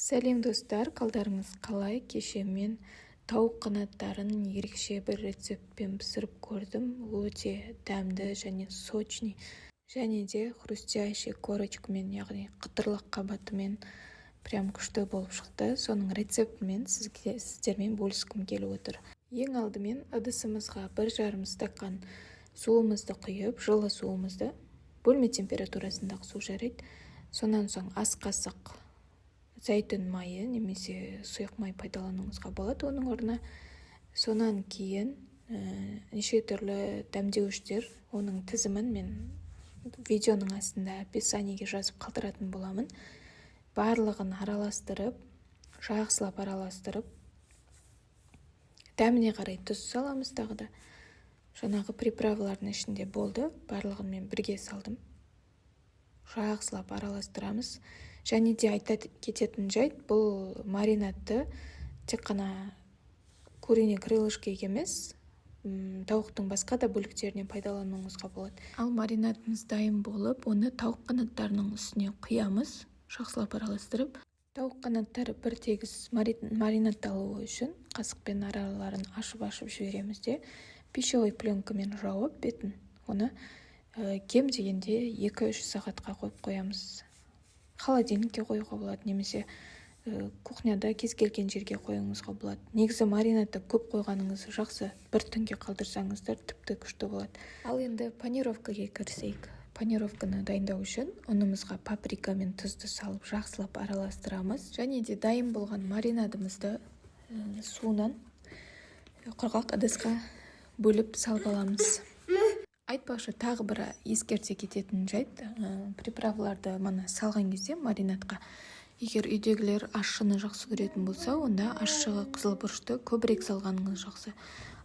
Сәлем достар, қалдарыңыз қалай? Кеше мен тауық қанаттарын ерекше бір рецептпен пісіріп көрдім. Өте дәмді және сочный, және де хрустящий корочкамен, яғни қытырлық қабатымен прям күшті болып шықты. Соның рецептімен сіздермен бөліскім келіп отыр. Ең алдымен ыдысымызға 1,5 стакан суымызды құйып, жылы суымызды, бөлме температурасындағы су жарайды. Сонан соң ас қасық зәйтүн майы немесе сұйық май пайдалануыңызға болады оның орнына. Сонан кейін неше түрлі дәмдеуіштер, оның тізімін мен видеоның астында описаниеге жазып қалдыратын боламын. Барлығын араластырып, жақсылап араластырып, дәміне қарай тұз саламыз тағы да. Жаңағы приправалардың ішінде болды, барлығын мен бірге салдым. Жақсылап араластырамыз. Және де айта кететін жайт, бұл маринадты тек қана куриный крылышкеге емес, тауықтың басқа да бөліктеріне пайдалануыңызға болады. Ал маринадымыз дайын болып, оны тауық қанаттарының үстіне құямыз, жақсылап араластырып. Тауық қанаттары бір тегіс маринадталуы үшін қасықпен араларын ашып жібереміз де, пищевой пленкамен жауып бетін, оны кем дегенде 2-3 сағатқа қойып қоямыз. Холодильникке қоюға болады, немесе кухняда кез келген жерге қоюыңызға болады. Негізі маринадты көп қойғаныңыз жақсы, бір түнге қалдырсаңыздар тіпті күшті болады. Ал енді панировкаға кірісейік. Панировканы дайындау үшін ұнымызға паприка мен тұзды салып жақсылап араластырамыз. Және де дайын болған маринадымызды суынан құрғақ ыдысқа бөліп салып аламыз. Айтпақшы, тағы бір ескерте кететін жайт, приправаларды мана салған кезде маринадқа, егер үйдегілер ащыны жақсы көретін болса, онда ащы қызыл бұрышты көбірек салғаныңыз жақсы.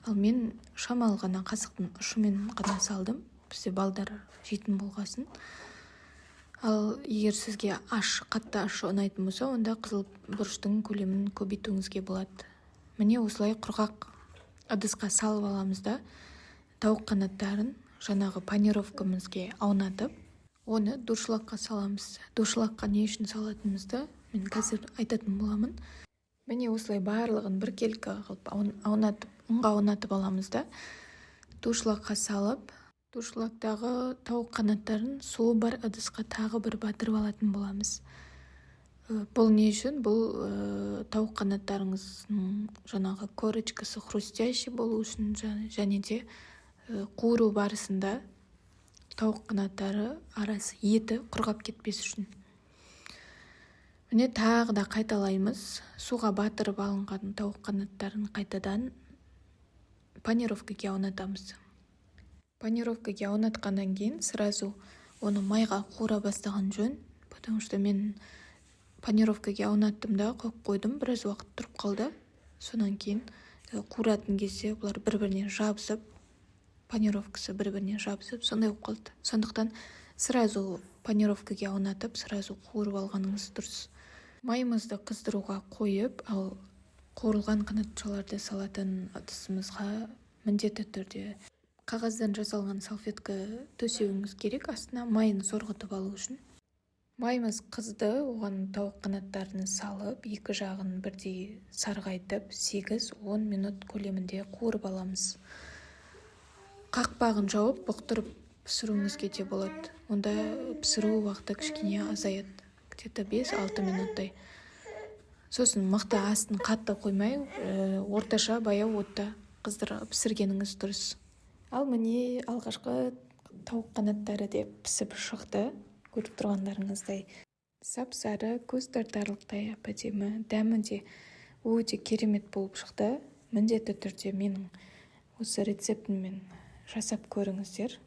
Ал мен шамалы ғана қасықтың ұшымен ғана салдым, бізде балдар жейтін болғасын. Ал егер сізге қатты ащы ұнайтын болса, онда қызыл бұрыштың көлемін көбейтуіңізге болады. Міне осылай құрғақ ыдысқа салып аламыз да, тауық қанаттарын жаңағы панировкамызге аунатып, оны дуршлагқа саламыз. Дуршлагқа не үшін салатынымызды мен қазір айтатын боламын. Міне осылай барлығын біркелкі қылып ұнға аунатып аламыз да, дуршлагқа салып, дуршлагтағы тауық қанаттарын суы бар ыдысқа тағы бір батырып алатын боламыз. Бұл не үшін? Бұл тауық қанаттарыңыздың жаңағы корочкасы хрустящий болу үшін, және де қуыру барысында тауық қанаттары арасы еті құрғап кетпес үшін. Міне тағы да қайталаймыз. Суға батырып алынған тауық қанаттарын қайтадан панировкаға аунатамыз. Панировкаға аунатқаннан кейін сразу оны майға қуыра бастаған жөн, потому что мен панировкаға аунаттым да қойып қойдым, біраз уақыт тұрып қалды. Сонан кейін қуыратын кезде бұлар бір-біріне жабысып, панировкасы бір-біріне жабысып, сондай болып қалды. Сондықтан сразу панировкаға аунатып, сразу қуырып алғаныңыз дұрыс. Майымызды қыздыруға қойып, ал қуырылған қанатшаларды салатын ыдысымызға міндетті түрде қағаздан жасалған салфетка төсеуіңіз керек, астына майын сорғытып алу үшін. Майымыз қызды, оған тауық қанаттарын салып, екі жағын бірдей сарғайтып, 8-10 минут көлемінде қуырып аламыз. Қақпағын жауып, бұқтырып пісіруіңізге де болады. Онда пісіру уақыты кішкене азаяды, где-то 5-6 минуттай. Сосын мықты астын қатты қоймай, орташа баяу отта пісіргеніңіз дұрыс. Ал міне алғашқы тауық қанаттары деп пісіп шықты, көріп тұрғандарыңыздай. Сап-сары, көз тартарлықтай әдемі, дәмі де өте керемет болып шықты. Міндетті түрде менің осы рецептіммен жасап көріңіздер.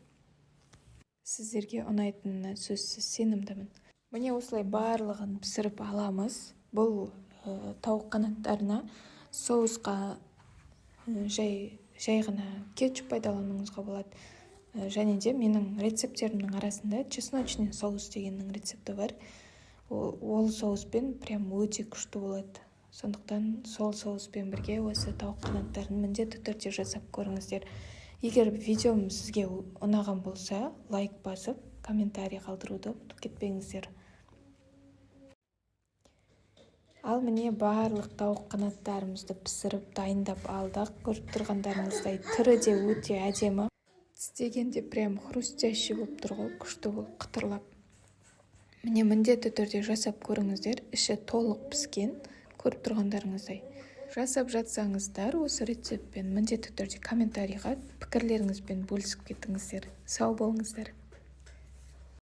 Сіздерге ұнайтынына сөзсіз сенімдімін. Міне осылай барлығын пісіріп аламыз. Бұл тауық қанаттарына соусқа жай ғана кетчуп пайдалануыңызға болады. Және де менің рецептерімнің арасында чесночный соус дегеннің рецепті бар. Ол соуспен прям өте күшті болады. Сондықтан сол соуспен бірге осы тауық қанаттарын міндетті түрде жасап көріңіздер. Егер видеом сізге ұнаған болса, лайк басып, комментарий қалдыруды ұмытып кетпеңіздер. Ал міне барлық тауық қанаттарымызды пісіріп дайындап алдық. Көріп тұрғандарыңыздай түрі де өте әдемі. Тістегенде прям хрустящий болып тұр ғой, күшті болып қытырлап. Міне міндетті түрде жасап көріңіздер. Іші толық піскен, көріп тұрғандарыңыздай. Жасап жатсаңыздар осы рецептпен міндетті түрде комментарийға пікірлеріңізбен бөлісіп кетіңіздер. Сау болыңыздар.